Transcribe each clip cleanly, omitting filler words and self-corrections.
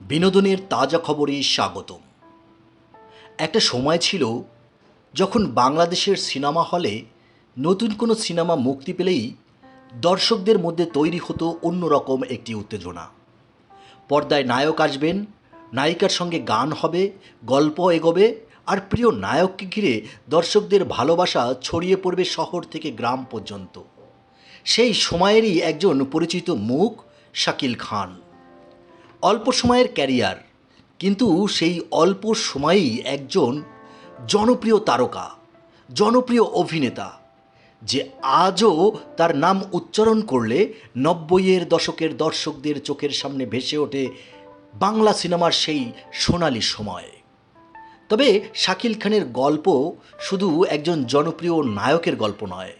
বিনোদনের তাজা খবরে স্বাগতম। একটা সময় ছিল যখন বাংলাদেশের সিনেমা হলে নতুন কোনো সিনেমা মুক্তি পেলেই দর্শকদের মধ্যে তৈরি হতো অন্যরকম একটি উত্তেজনা। পর্দায় নায়ক আসবেন, নায়িকার সঙ্গে গান হবে, গল্প এগোবে, আর প্রিয় নায়ককে ঘিরে দর্শকদের ভালোবাসা ছড়িয়ে পড়বে শহর থেকে গ্রাম পর্যন্ত। সেই সময়েরই একজন পরিচিত মুখ শাকিল খান। অল্প সময়ের ক্যারিয়ার, কিন্তু সেই অল্প সময়েই একজন জনপ্রিয় তারকা, জনপ্রিয় অভিনেতা, যে আজও তার নাম উচ্চারণ করলে ৯০-এর দশকের দর্শকদের চোখের সামনে ভেসে ওঠে বাংলা সিনেমার সেই সোনালি সময়। তবে শাকিল খানের গল্প শুধু একজন জনপ্রিয় নায়কের গল্প নয়,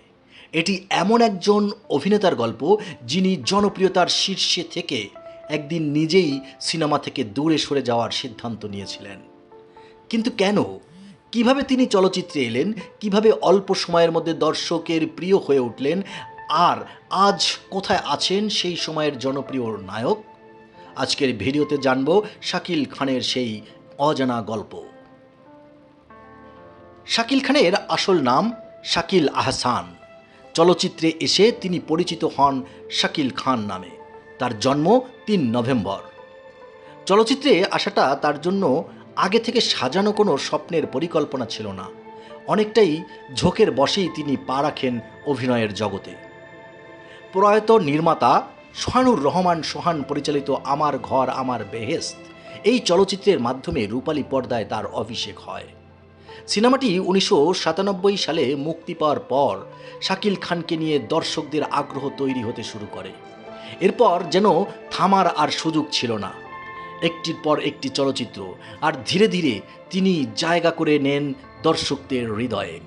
এটি এমন একজন অভিনেতার গল্প যিনি জনপ্রিয়তার শীর্ষে থেকে একদিন নিজেই সিনেমা থেকে দূরে সরে যাওয়ার সিদ্ধান্ত নিয়েছিলেন। কিন্তু কেন, কিভাবে তিনি চলচ্চিত্রে এলেন, কিভাবে অল্প সময়ের মধ্যে দর্শকের প্রিয় হয়ে উঠলেন, আর আজ কোথায় আছেন সেই সময়ের জনপ্রিয় নায়ক? আজকের ভিডিওতে জানব শাকিল খানের সেই অজানা গল্প। শাকিল খানের আসল নাম শাকিল আহসান। চলচ্চিত্রে এসে তিনি পরিচিত হন শাকিল খান নামে। তার জন্ম ৩ নভেম্বর। চলচ্চিত্রে আসাটা তার জন্য আগে থেকে সাজানো কোনো স্বপ্নের পরিকল্পনা ছিল না। অনেকটাই ঝোঁকের বশেই তিনি পা রাখেন অভিনয়ের জগতে। প্রয়াত নির্মাতা সোহানুর রহমান সোহান পরিচালিত আমার ঘর আমার বেহেশত এই চলচ্চিত্রের মাধ্যমে রূপালী পর্দায় তার অভিষেক হয়। সিনেমাটি ১৯৯৭ সালে মুক্তি পাওয়ার পর শাকিল খানকে নিয়ে দর্শকদের আগ্রহ তৈরি হতে শুরু করে। এরপর যেন থামার আর সুযোগ ছিল না, একটির পর একটি চলচ্চিত্র, আর ধীরে ধীরে তিনি জায়গা করে নেন দর্শকদের হৃদয়ে।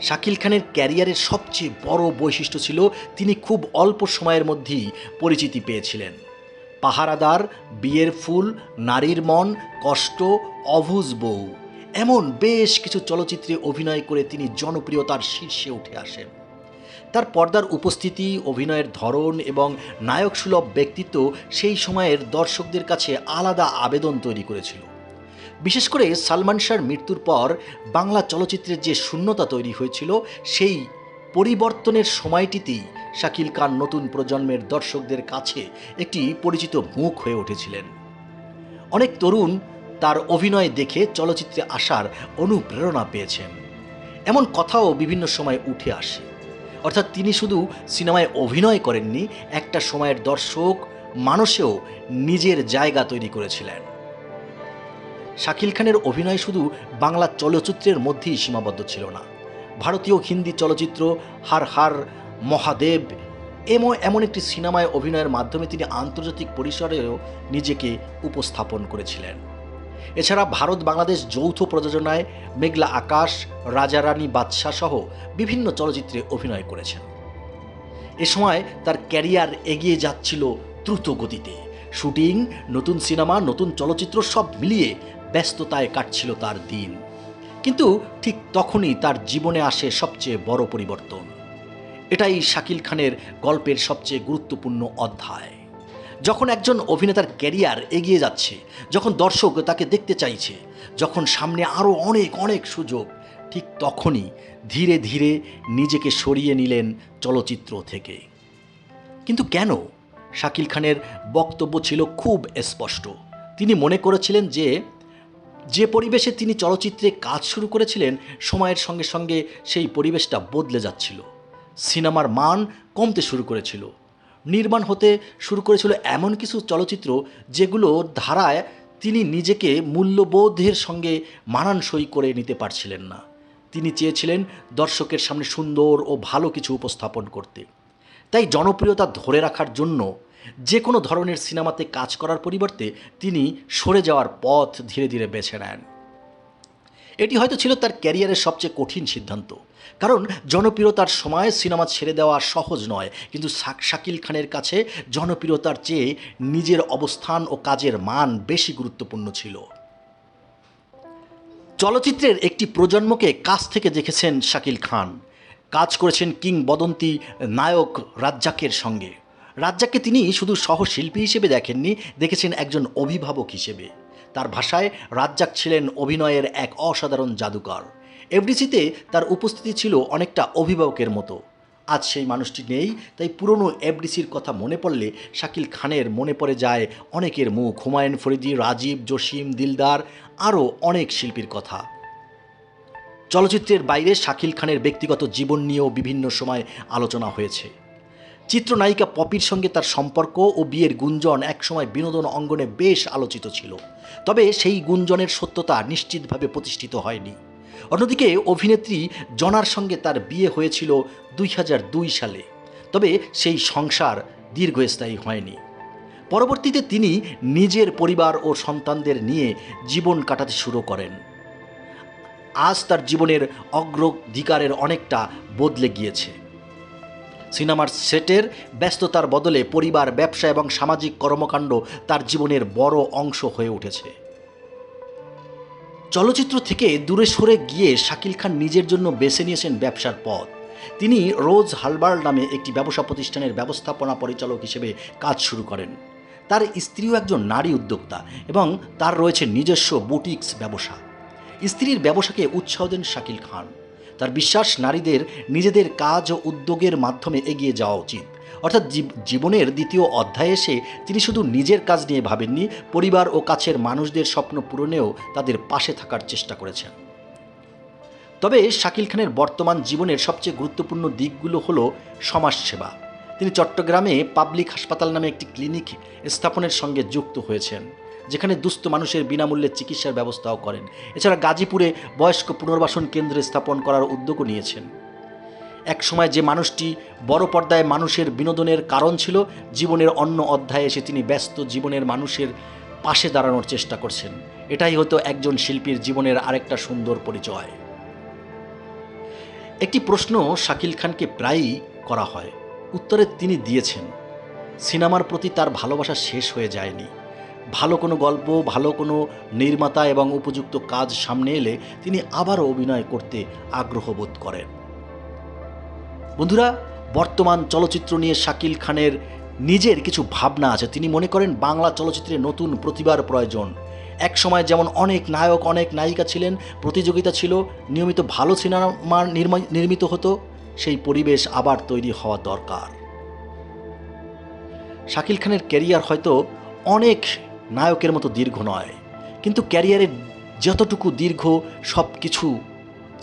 শাকিল খানের ক্যারিয়ারের সবচেয়ে বড় বৈশিষ্ট্য ছিল তিনি খুব অল্প সময়ের মধ্যেই পরিচিতি পেয়েছিলেন। পাহারাদার, বিয়ের ফুল, নারীর মন, কষ্ট, অভুজ বউ, এমন বেশ কিছু চলচ্চিত্রে অভিনয় করে তিনি জনপ্রিয়তার শীর্ষে উঠে আসেন। তার পর্দার উপস্থিতি, অভিনয়ের ধরন এবং নায়কসুলভ ব্যক্তিত্ব সেই সময়ের দর্শকদের কাছে আলাদা আবেদন তৈরি করেছিল। বিশেষ করে সালমান শাহর মৃত্যুর পর বাংলা চলচ্চিত্রের যে শূন্যতা তৈরি হয়েছিল, সেই পরিবর্তনের সময়টিতেই শাকিল খান নতুন প্রজন্মের দর্শকদের কাছে একটি পরিচিত মুখ হয়ে উঠেছিলেন। অনেক তরুণ তার অভিনয় দেখে চলচ্চিত্রে আসার অনুপ্রেরণা পেয়েছেন, এমন কথাও বিভিন্ন সময় উঠে আসে। অর্থাৎ তিনি শুধু সিনেমায় অভিনয় করেননি, একটা সময়ের দর্শক মানুষেও নিজের জায়গা তৈরি করেছিলেন। শাকিল খানের অভিনয় শুধু বাংলা চলচ্চিত্রের মধ্যেই সীমাবদ্ধ ছিল না। ভারতীয় হিন্দি চলচ্চিত্র হার হার মহাদেব এমন একটি সিনেমায় অভিনয়ের মাধ্যমে তিনি আন্তর্জাতিক পরিসরেও নিজেকে উপস্থাপন করেছিলেন। এছাড়া ভারত বাংলাদেশ যৌথ প্রযোজনায় মেঘলা আকাশ, রাজা রানী বাদশাহ সহ বিভিন্ন চলচ্চিত্রে অভিনয় করেছেন। এ সময় তার ক্যারিয়ার এগিয়ে যাচ্ছিল দ্রুত গতিতে। শুটিং, নতুন সিনেমা, নতুন চলচ্চিত্র সব মিলিয়ে ব্যস্ততায় কাটছিল তার দিন। কিন্তু ঠিক তখনই তার জীবনে আসে সবচেয়ে বড় পরিবর্তন। এটাই শাকিল খানের গল্পের সবচেয়ে গুরুত্বপূর্ণ অধ্যায়। যখন একজন অভিনেতার ক্যারিয়ার এগিয়ে যাচ্ছে, যখন দর্শক তাকে দেখতে চাইছে, যখন সামনে আরও অনেক অনেক সুযোগ, ঠিক তখনই ধীরে ধীরে নিজেকে সরিয়ে নিলেন চলচ্চিত্র থেকে। কিন্তু কেন? শাকিল খানের বক্তব্য ছিল খুব স্পষ্ট। তিনি মনে করেছিলেন যে পরিবেশে তিনি চলচ্চিত্রে কাজ শুরু করেছিলেন, সময়ের সঙ্গে সঙ্গে সেই পরিবেশটা বদলে যাচ্ছিল। সিনেমার মান কমতে শুরু করেছিল, নির্মাণ হতে শুরু করেছিল এমন কিছু চলচ্চিত্র যেগুলো ধারায় তিনি নিজেকে মূল্যবোধের সঙ্গে মানানসই করে নিতে পারছিলেন না। তিনি চেয়েছিলেন দর্শকের সামনে সুন্দর ও ভালো কিছু উপস্থাপন করতে। তাই জনপ্রিয়তা ধরে রাখার জন্য যে কোনো ধরনের সিনেমাতে কাজ করার পরিবর্তে তিনি সরে যাওয়ার পথ ধীরে ধীরে বেছে নেন। এটি হয়তো ছিল তার ক্যারিয়ারের সবচেয়ে কঠিন সিদ্ধান্ত, কারণ জনপ্রিয়তার সময় সিনেমা ছেড়ে দেওয়া সহজ নয়। কিন্তু শাকিল খানের কাছে জনপ্রিয়তার চেয়ে নিজের অবস্থান ও কাজের মান বেশি গুরুত্বপূর্ণ ছিল। চলচ্চিত্রের একটি প্রজন্মকে কাছ থেকে দেখেছেন শাকিল খান। কাজ করেছেন কিংবদন্তি নায়ক রাজ্জাকের সঙ্গে। রাজ্জাককে তিনি শুধু সহশিল্পী হিসেবে দেখেননি, দেখেছেন একজন অভিভাবক হিসেবে। তার ভাষায় রাজ্জাক ছিলেন অভিনয়ের এক অসাধারণ জাদুকর। এফডিসিতে তার উপস্থিতি ছিল অনেকটা অভিভাবকের মতো। আজ সেই মানুষটি নেই, তাই পুরনো এফডিসির কথা মনে পড়লে শাকিল খানের মনে পড়ে যায় অনেকের মুখ, হুমায়ুন ফরিদি, রাজীব, জসিম, দিলদার, আরও অনেক শিল্পীর কথা। চলচ্চিত্রের বাইরে শাকিল খানের ব্যক্তিগত জীবন নিয়েও বিভিন্ন সময় আলোচনা হয়েছে। চিত্রনায়িকা পপির সঙ্গে তার সম্পর্ক ও বিয়ের গুঞ্জন একসময় বিনোদন অঙ্গনে বেশ আলোচিত ছিল, তবে সেই গুঞ্জনের সত্যতা নিশ্চিতভাবে প্রতিষ্ঠিত হয়নি। অন্যদিকে অভিনেত্রী জনার সঙ্গে তার বিয়ে হয়েছিল 2002 সালে, তবে সেই সংসার দীর্ঘস্থায়ী হয়নি। পরবর্তীতে তিনি নিজের পরিবার ও সন্তানদের নিয়ে জীবন কাটাতে শুরু করেন। আজ তার জীবনের অগ্রাধিকারের অনেকটা বদলে গিয়েছে। সিনেমার সেটের ব্যস্ততার বদলে পরিবার, ব্যবসা এবং সামাজিক কর্মকাণ্ড তার জীবনের বড় অংশ হয়ে উঠেছে। চলচ্চিত্র থেকে দূরে সরে গিয়ে শাকিল খান নিজের জন্য বেছে নিয়েছেন ব্যবসার পথ। তিনি রোজ হালবার্ড নামে একটি ব্যবসা প্রতিষ্ঠানের ব্যবস্থাপনা পরিচালক হিসেবে কাজ শুরু করেন। তার স্ত্রীও একজন নারী উদ্যোক্তা এবং তার রয়েছে নিজস্ব বুটিক্স ব্যবসা। স্ত্রীর ব্যবসাকে উৎসাহ দেন শাকিল খান। তার বিশ্বাস, নারীদের নিজেদের কাজ ও উদ্যোগের মাধ্যমে এগিয়ে যাওয়া উচিত। অর্থাৎ জীবনের দ্বিতীয় অধ্যায়ে এসে তিনি শুধু নিজের কাজ নিয়ে ভাবেননি, পরিবার ও কাছের মানুষদের স্বপ্ন পূরণেও তাদের পাশে থাকার চেষ্টা করেছেন। তবে শাকিল খানের বর্তমান জীবনের সবচেয়ে গুরুত্বপূর্ণ দিকগুলো হলো সমাজসেবা। তিনি চট্টগ্রামে পাবলিক হাসপাতাল নামে একটি ক্লিনিক স্থাপনের সঙ্গে যুক্ত হয়েছেন, যেখানে দুস্থ মানুষের বিনামূল্যে চিকিৎসার ব্যবস্থাও করেন। এছাড়া গাজীপুরে বয়স্ক পুনর্বাসন কেন্দ্র স্থাপন করার উদ্যোগও নিয়েছেন। এক সময় যে মানুষটি বড় পর্দায় মানুষের বিনোদনের কারণ ছিল, জীবনের অন্য অধ্যায়ে এসে তিনি ব্যস্ত জীবনের মানুষের পাশে দাঁড়ানোর চেষ্টা করছেন। এটাই হতো একজন শিল্পীর জীবনের আরেকটা সুন্দর পরিচয়। একটি প্রশ্ন শাকিল খানকে প্রায়ই করা হয়, উত্তরে তিনি দিয়েছেন, সিনেমার প্রতি তার ভালোবাসা শেষ হয়ে যায়নি। ভালো কোনো গল্প, ভালো কোনো নির্মাতা এবং উপযুক্ত কাজ সামনে এলে তিনি আবারও অভিনয় করতে আগ্রহ বোধ করেন। বন্ধুরা, বর্তমান চলচ্চিত্র নিয়ে শাকিল খানের নিজের কিছু ভাবনা আছে। তিনি মনে করেন বাংলা চলচ্চিত্রে নতুন প্রতিভার প্রয়োজন। এক সময় যেমন অনেক নায়ক, অনেক নায়িকা ছিলেন, প্রতিযোগিতা ছিল, নিয়মিত ভালো সিনেমা নির্মিত হতো, সেই পরিবেশ আবার তৈরি হওয়া দরকার। শাকিল খানের ক্যারিয়ার হয়তো অনেক নায়কের মতো দীর্ঘ নয়, কিন্তু ক্যারিয়ারের যতটুকু দীর্ঘ সব কিছু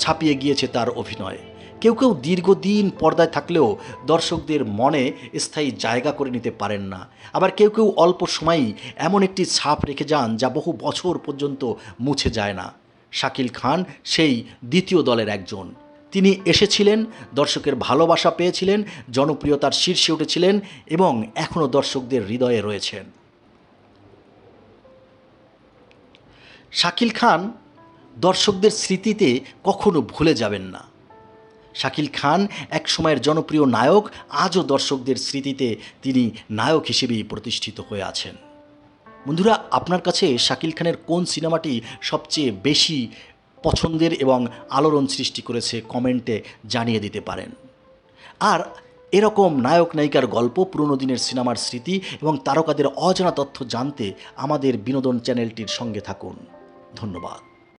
ছাপিয়ে গিয়েছে তার অভিনয়। কেউ কেউ দীর্ঘদিন পর্দায় থাকলেও দর্শকদের মনে স্থায়ী জায়গা করে নিতে পারেন না। আবার কেউ কেউ অল্প সময়েই এমন একটি ছাপ রেখে যান যা বহু বছর পর্যন্ত মুছে যায় না। শাকিল খান সেই দ্বিতীয় দলের একজন। তিনি এসেছিলেন, দর্শকের ভালোবাসা পেয়েছিলেন, জনপ্রিয়তার শীর্ষে উঠেছিলেন এবং এখনও দর্শকদের হৃদয়ে রয়েছেন। শাকিল খান দর্শকদের স্মৃতিতে কখনো ভুলে যাবেন না। শাকিল খান এক সময়ের জনপ্রিয় নায়ক, আজও দর্শকদের স্মৃতিতে তিনি নায়ক হিসেবেই প্রতিষ্ঠিত হয়ে আছেন। বন্ধুরা, আপনার কাছে শাকিল খানের কোন সিনেমাটি সবচেয়ে বেশি পছন্দের এবং আলোড়ন সৃষ্টি করেছে কমেন্টে জানিয়ে দিতে পারেন। আর এরকম নায়ক নায়িকার গল্প, পুরনো দিনের সিনেমার স্মৃতি এবং তারকাদের অজানা তথ্য জানতে আমাদের বিনোদন চ্যানেলটির সঙ্গে থাকুন। ধন্যবাদ।